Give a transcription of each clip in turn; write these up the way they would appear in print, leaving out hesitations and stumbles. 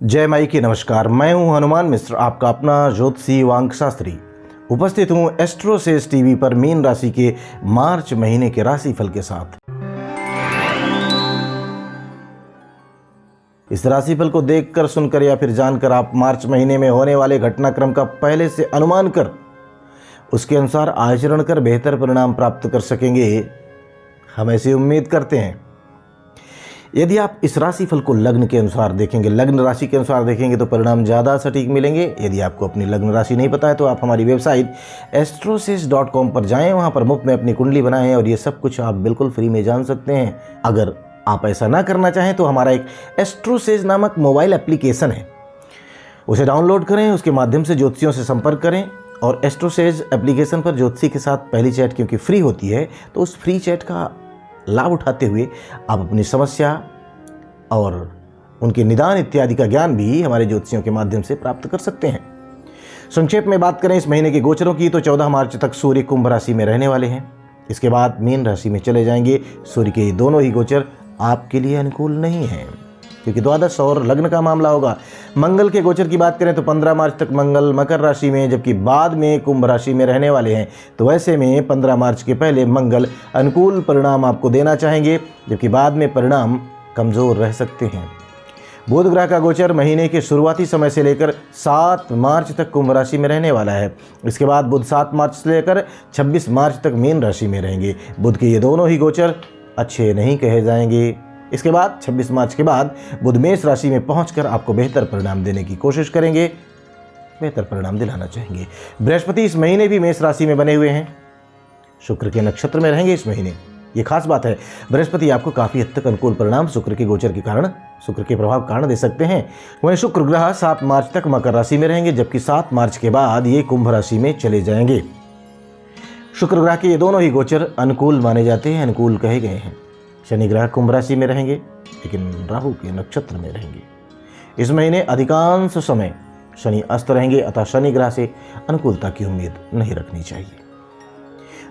जय माई की नमस्कार। मैं हूं हनुमान मिश्र, आपका अपना ज्योतिषी वांग शास्त्री। उपस्थित हूं एस्ट्रोसेज टीवी पर मीन राशि के मार्च महीने के राशिफल के साथ। इस राशिफल को देखकर, सुनकर या फिर जानकर आप मार्च महीने में होने वाले घटनाक्रम का पहले से अनुमान कर उसके अनुसार आचरण कर बेहतर परिणाम प्राप्त कर सकेंगे, हम ऐसी उम्मीद करते हैं। यदि आप इस राशिफल को लग्न के अनुसार देखेंगे, लग्न राशि के अनुसार देखेंगे तो परिणाम ज़्यादा सटीक मिलेंगे। यदि आपको अपनी लग्न राशि नहीं पता है तो आप हमारी वेबसाइट astrosage.com पर जाएं, वहां पर मुफ्त में अपनी कुंडली बनाएं और ये सब कुछ आप बिल्कुल फ्री में जान सकते हैं। अगर आप ऐसा ना करना चाहें तो हमारा एक एस्ट्रोसेज नामक मोबाइल एप्लीकेशन है, उसे डाउनलोड करें, उसके माध्यम से ज्योतिषियों से संपर्क करें। और एस्ट्रोसेज एप्लीकेशन पर ज्योतिषी के साथ पहली चैट क्योंकि फ्री होती है, तो उस फ्री चैट का लाभ उठाते हुए आप अपनी समस्या और उनके निदान इत्यादि का ज्ञान भी हमारे ज्योतिषियों के माध्यम से प्राप्त कर सकते हैं। संक्षेप में बात करें इस महीने के गोचरों की तो 14 मार्च तक सूर्य कुंभ राशि में रहने वाले हैं। इसके बाद मीन राशि में चले जाएंगे। सूर्य के दोनों ही गोचर आपके लिए अनुकूल नहीं हैं क्योंकि द्वादश और लग्न का मामला होगा। मंगल के गोचर की बात करें तो 15 मार्च तक मंगल मकर राशि में, जबकि बाद में कुंभ राशि में रहने वाले हैं। तो ऐसे में 15 मार्च के पहले मंगल अनुकूल परिणाम आपको देना चाहेंगे, जबकि बाद में परिणाम कमज़ोर रह सकते हैं। बुध ग्रह का गोचर महीने के शुरुआती समय से लेकर 7 मार्च तक कुंभ राशि में रहने वाला है। इसके बाद बुध 7 मार्च से लेकर 26 मार्च तक मीन राशि में रहेंगे। बुध के ये दोनों ही गोचर अच्छे नहीं कहे जाएंगे। इसके बाद 26 मार्च के बाद बुध मेष राशि में पहुंचकर आपको बेहतर परिणाम देने की कोशिश करेंगे, बेहतर परिणाम दिलाना चाहेंगे। बृहस्पति इस महीने भी मेष राशि में बने हुए हैं, शुक्र के नक्षत्र में रहेंगे इस महीने। ये खास बात है, बृहस्पति आपको काफ़ी हद तक अनुकूल परिणाम शुक्र के गोचर के कारण, शुक्र के प्रभाव के कारण दे सकते हैं। वहीं शुक्र ग्रह 7 मार्च तक मकर राशि में रहेंगे, जबकि 7 मार्च के बाद ये कुंभ राशि में चले जाएंगे। शुक्र ग्रह के ये दोनों ही गोचर अनुकूल माने जाते हैं, अनुकूल कहे गए हैं। शनि ग्रह कुंभ राशि में रहेंगे लेकिन राहु के नक्षत्र में रहेंगे। इस महीने अधिकांश समय शनि अस्त रहेंगे, अतः शनि ग्रह से अनुकूलता की उम्मीद नहीं रखनी चाहिए।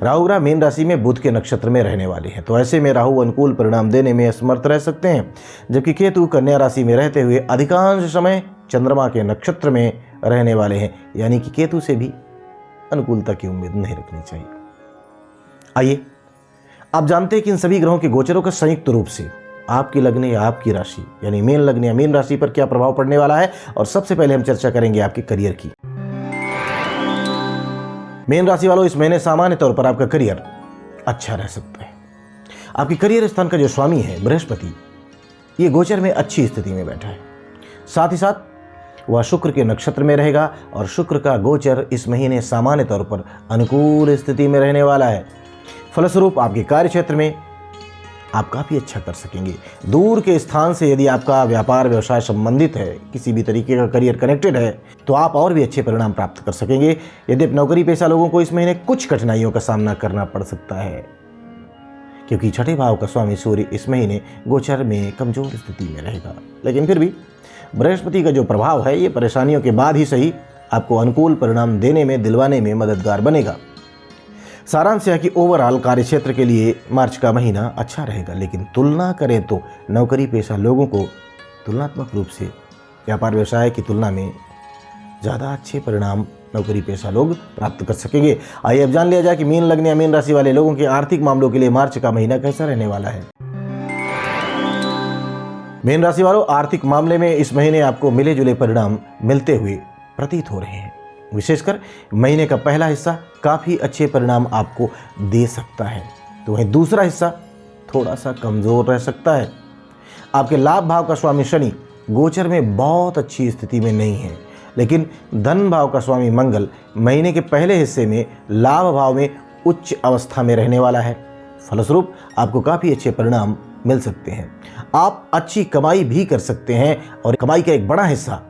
राहु ग्रह मीन राशि में बुध के नक्षत्र में रहने वाले हैं, तो ऐसे में राहु अनुकूल परिणाम देने में असमर्थ रह सकते हैं, जबकि केतु कन्या राशि में रहते हुए अधिकांश समय चंद्रमा के नक्षत्र में रहने वाले हैं, यानी कि केतु से भी अनुकूलता की उम्मीद नहीं रखनी चाहिए। आइए आप जानते हैं कि इन सभी ग्रहों के गोचरों का संयुक्त रूप से आपकी लग्न या आपकी राशि यानी मीन लग्न या मीन राशि पर क्या प्रभाव पड़ने वाला है। और सबसे पहले हम चर्चा करेंगे आपके करियर की। मीन राशि वालों, इस महीने सामान्य तौर पर आपका करियर अच्छा रह सकता है। आपके करियर स्थान का जो स्वामी है बृहस्पति, ये गोचर में अच्छी स्थिति में बैठा है, साथ ही साथ वह शुक्र के नक्षत्र में रहेगा और शुक्र का गोचर इस महीने सामान्य तौर पर अनुकूल स्थिति में रहने वाला है। फलस्वरूप आपके कार्य क्षेत्र में आप काफ़ी अच्छा कर सकेंगे। दूर के स्थान से यदि आपका व्यापार व्यवसाय संबंधित है, किसी भी तरीके का करियर कनेक्टेड है, तो आप और भी अच्छे परिणाम प्राप्त कर सकेंगे। यदि नौकरी पेशा लोगों को इस महीने कुछ कठिनाइयों का सामना करना पड़ सकता है क्योंकि छठे भाव का स्वामी सूर्य इस महीने गोचर में कमजोर स्थिति में रहेगा, लेकिन फिर भी बृहस्पति का जो प्रभाव है ये परेशानियों के बाद ही सही आपको अनुकूल परिणाम देने में, दिलवाने में मददगार बनेगा। सारांश है कि ओवरऑल कार्यक्षेत्र के लिए मार्च का महीना अच्छा रहेगा, लेकिन तुलना करें तो नौकरी पेशा लोगों को तुलनात्मक रूप से व्यापार व्यवसाय की तुलना में ज़्यादा अच्छे परिणाम नौकरी पेशा लोग प्राप्त कर सकेंगे। आइए अब जान लिया जाए कि मीन लग्न या मीन राशि वाले लोगों के आर्थिक मामलों के लिए मार्च का महीना कैसा रहने वाला है। मीन राशि वालों, आर्थिक मामले में इस महीने आपको मिले जुले परिणाम मिलते हुए प्रतीत हो रहे हैं। विशेषकर महीने का पहला हिस्सा काफ़ी अच्छे परिणाम आपको दे सकता है, तो वहीं दूसरा हिस्सा थोड़ा सा कमज़ोर रह सकता है। आपके लाभ भाव का स्वामी शनि गोचर में बहुत अच्छी स्थिति में नहीं है, लेकिन धन भाव का स्वामी मंगल महीने के पहले हिस्से में लाभ भाव में उच्च अवस्था में रहने वाला है। फलस्वरूप आपको काफ़ी अच्छे परिणाम मिल सकते हैं। आप अच्छी कमाई भी कर सकते हैं और कमाई का एक बड़ा हिस्सा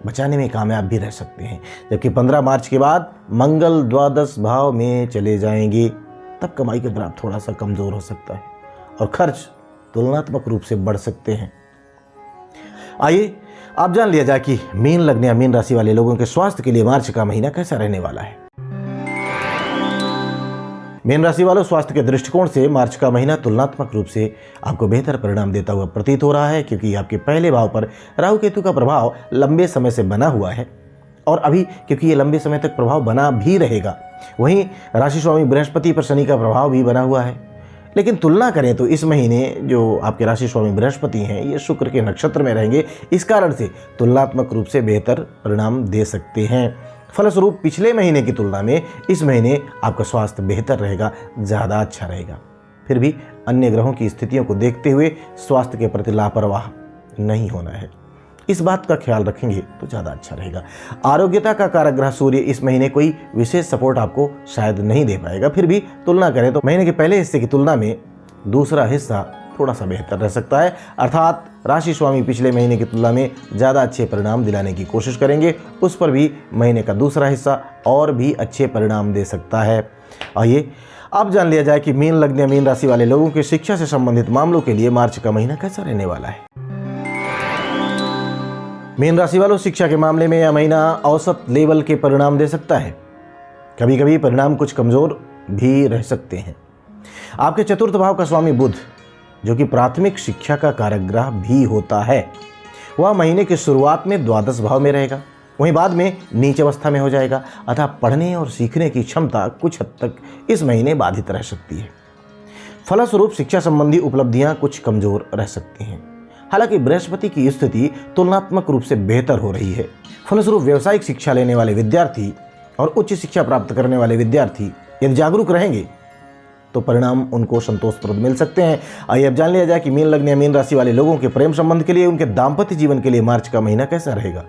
बचाने में कामयाब भी रह सकते हैं। जबकि 15 मार्च के बाद मंगल द्वादश भाव में चले जाएंगे, तब कमाई का ग्राफ थोड़ा सा कमज़ोर हो सकता है और खर्च तुलनात्मक रूप से बढ़ सकते हैं। आइए आप जान लिया जाए कि मीन लग्न या मीन राशि वाले लोगों के स्वास्थ्य के लिए मार्च का महीना कैसा रहने वाला है। मीन राशि वालों, स्वास्थ्य के दृष्टिकोण से मार्च का महीना तुलनात्मक रूप से आपको बेहतर परिणाम देता हुआ प्रतीत हो रहा है, क्योंकि आपके पहले भाव पर राहु केतु का प्रभाव लंबे समय से बना हुआ है और अभी क्योंकि ये लंबे समय तक प्रभाव बना भी रहेगा, वहीं राशि स्वामी बृहस्पति पर शनि का प्रभाव भी बना हुआ है। लेकिन तुलना करें तो इस महीने जो आपके राशि स्वामी बृहस्पति हैं, ये शुक्र के नक्षत्र में रहेंगे, इस कारण से तुलनात्मक रूप से बेहतर परिणाम दे सकते हैं। फलस्वरूप पिछले महीने की तुलना में इस महीने आपका स्वास्थ्य बेहतर रहेगा, ज़्यादा अच्छा रहेगा। फिर भी अन्य ग्रहों की स्थितियों को देखते हुए स्वास्थ्य के प्रति लापरवाह नहीं होना है, इस बात का ख्याल रखेंगे तो ज़्यादा अच्छा रहेगा। आरोग्यता का कारक ग्रह सूर्य इस महीने कोई विशेष सपोर्ट आपको शायद नहीं दे पाएगा। फिर भी तुलना करें तो महीने के पहले हिस्से की तुलना में दूसरा हिस्सा थोड़ा सा बेहतर रह सकता है, अर्थात राशि स्वामी पिछले महीने की तुलना में ज़्यादा अच्छे परिणाम दिलाने की कोशिश करेंगे। उस पर भी महीने का दूसरा हिस्सा और भी अच्छे परिणाम दे सकता है। आइए अब जान लिया जाए कि मीन लग्न या मीन राशि वाले लोगों के शिक्षा से संबंधित मामलों के लिए मार्च का महीना कैसा रहने वाला है। मीन राशि वालों, शिक्षा के मामले में यह महीना औसत लेवल के परिणाम दे सकता है। कभी कभी परिणाम कुछ कमजोर भी रह सकते हैं। आपके चतुर्थ भाव का स्वामी बुध, जो कि प्राथमिक शिक्षा का कारक ग्रह भी होता है, वह महीने की शुरुआत में द्वादश भाव में रहेगा, वहीं बाद में नीच अवस्था में हो जाएगा। अतः पढ़ने और सीखने की क्षमता कुछ हद तक इस महीने बाधित रह सकती है। फलस्वरूप शिक्षा संबंधी उपलब्धियां कुछ कमजोर रह सकती हैं। हालांकि बृहस्पति की स्थिति तुलनात्मक रूप से बेहतर हो रही है। फलस्वरूप व्यावसायिक शिक्षा लेने वाले विद्यार्थी और उच्च शिक्षा प्राप्त करने वाले विद्यार्थी यदि जागरूक रहेंगे तो परिणाम उनको संतोषप्रद मिल सकते हैं। आइए अब जान लिया जाए कि मीन लग्न या मीन राशि वाले लोगों के प्रेम संबंध के लिए, उनके दाम्पत्य जीवन के लिए मार्च का महीना कैसा रहेगा।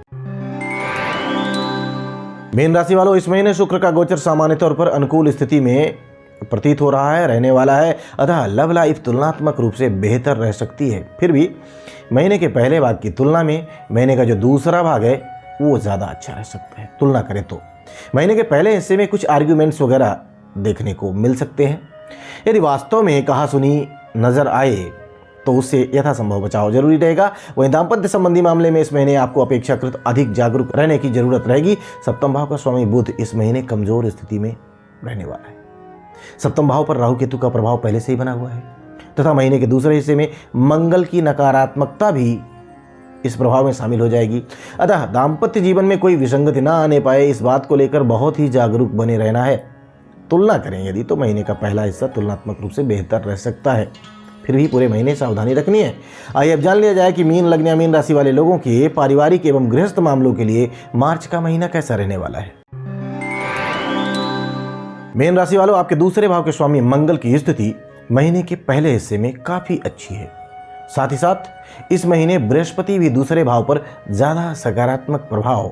मीन राशि वालों, इस महीने शुक्र का गोचर सामान्य तौर पर अनुकूल स्थिति में प्रतीत हो रहा है, रहने वाला है। अतः लव लाइफ तुलनात्मक रूप से बेहतर रह सकती है। फिर भी महीने के पहले भाग की तुलना में महीने का जो दूसरा भाग है वो ज़्यादा अच्छा रह सकता है। तुलना करें तो महीने के पहले हिस्से में कुछ आर्ग्यूमेंट्स वगैरह देखने को मिल सकते हैं। यदि वास्तव में कहा सुनी नजर आए तो उससे यथासंभव बचाव जरूरी रहेगा। वहीं दाम्पत्य संबंधी मामले में इस महीने आपको अपेक्षाकृत अधिक जागरूक रहने की जरूरत रहेगी। सप्तम भाव का स्वामी बुध इस महीने कमजोर स्थिति में रहने वाला है। सप्तम भाव पर राहु केतु का प्रभाव पहले से ही बना हुआ है तथा महीने के दूसरे हिस्से में मंगल की नकारात्मकता भी इस प्रभाव में शामिल हो जाएगी। अतः दाम्पत्य जीवन में कोई विसंगति ना आने पाए, इस बात को लेकर बहुत ही जागरूक बने रहना है। तुलना करें यदि तो महीने का पहला हिस्सा तुलनात्मक रूप से बेहतर रह सकता है। फिर भी पूरे महीने सावधानी रखनी है। आइए अब जान लिया जाए कि मीन लग्न या मीन राशि वाले लोगों के पारिवारिक एवं गृहस्थ मामलों के लिए मार्च का महीना कैसा रहने वाला है। मीन राशि वालों, आपके दूसरे भाव के स्वामी मंगल की स्थिति महीने के पहले हिस्से में काफी अच्छी है। साथ ही साथ इस महीने बृहस्पति भी दूसरे भाव पर ज्यादा सकारात्मक प्रभाव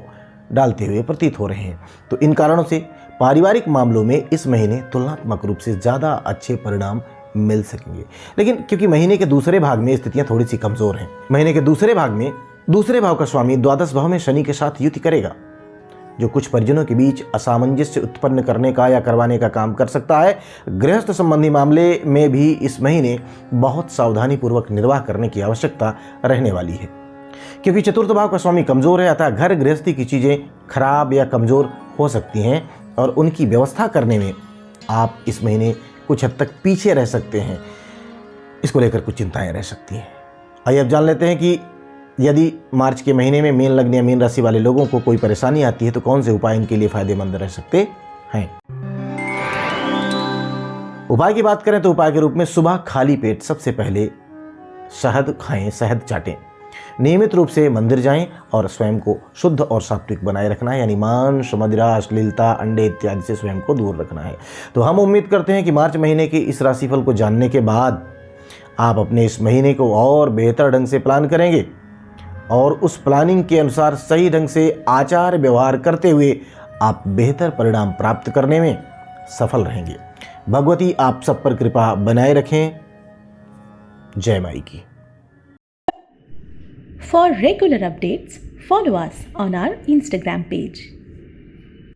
डालते हुए प्रतीत हो रहे हैं। तो इन कारणों से पारिवारिक मामलों में इस महीने तुलनात्मक रूप से ज्यादा अच्छे परिणाम मिल सकेंगे। लेकिन क्योंकि महीने के दूसरे भाग में स्थितियां थोड़ी सी कमजोर हैं, महीने के दूसरे भाग में दूसरे भाव का स्वामी द्वादश भाव में शनि के साथ युति करेगा, जो कुछ परिजनों के बीच असामंजस्य उत्पन्न करने का या करवाने का काम कर सकता है। गृहस्थ संबंधी मामले में भी इस महीने बहुत सावधानी पूर्वक निर्वाह करने की आवश्यकता रहने वाली है, क्योंकि चतुर्थ भाव का स्वामी कमजोर है। अतः घर गृहस्थी की चीजें खराब या कमजोर हो सकती हैं और उनकी व्यवस्था करने में आप इस महीने कुछ हद तक पीछे रह सकते हैं। इसको लेकर कुछ चिंताएं रह सकती हैं। आइए अब जान लेते हैं कि यदि मार्च के महीने में मीन लग्न या मीन राशि वाले लोगों को कोई परेशानी आती है तो कौन से उपाय इनके लिए फायदेमंद रह सकते हैं। उपाय की बात करें तो उपाय के रूप में सुबह खाली पेट सबसे पहले शहद खाएं, शहद चाटें। नियमित रूप से मंदिर जाएं और स्वयं को शुद्ध और सात्विक बनाए रखना है, यानी मांस, मदिरा, अश्लीलता, अंडे इत्यादि से स्वयं को दूर रखना है। तो हम उम्मीद करते हैं कि मार्च महीने के इस राशिफल को जानने के बाद आप अपने इस महीने को और बेहतर ढंग से प्लान करेंगे और उस प्लानिंग के अनुसार सही ढंग से आचार व्यवहार करते हुए आप बेहतर परिणाम प्राप्त करने में सफल रहेंगे। भगवती आप सब पर कृपा बनाए रखें। जय माई की। For regular updates, follow us on our Instagram page.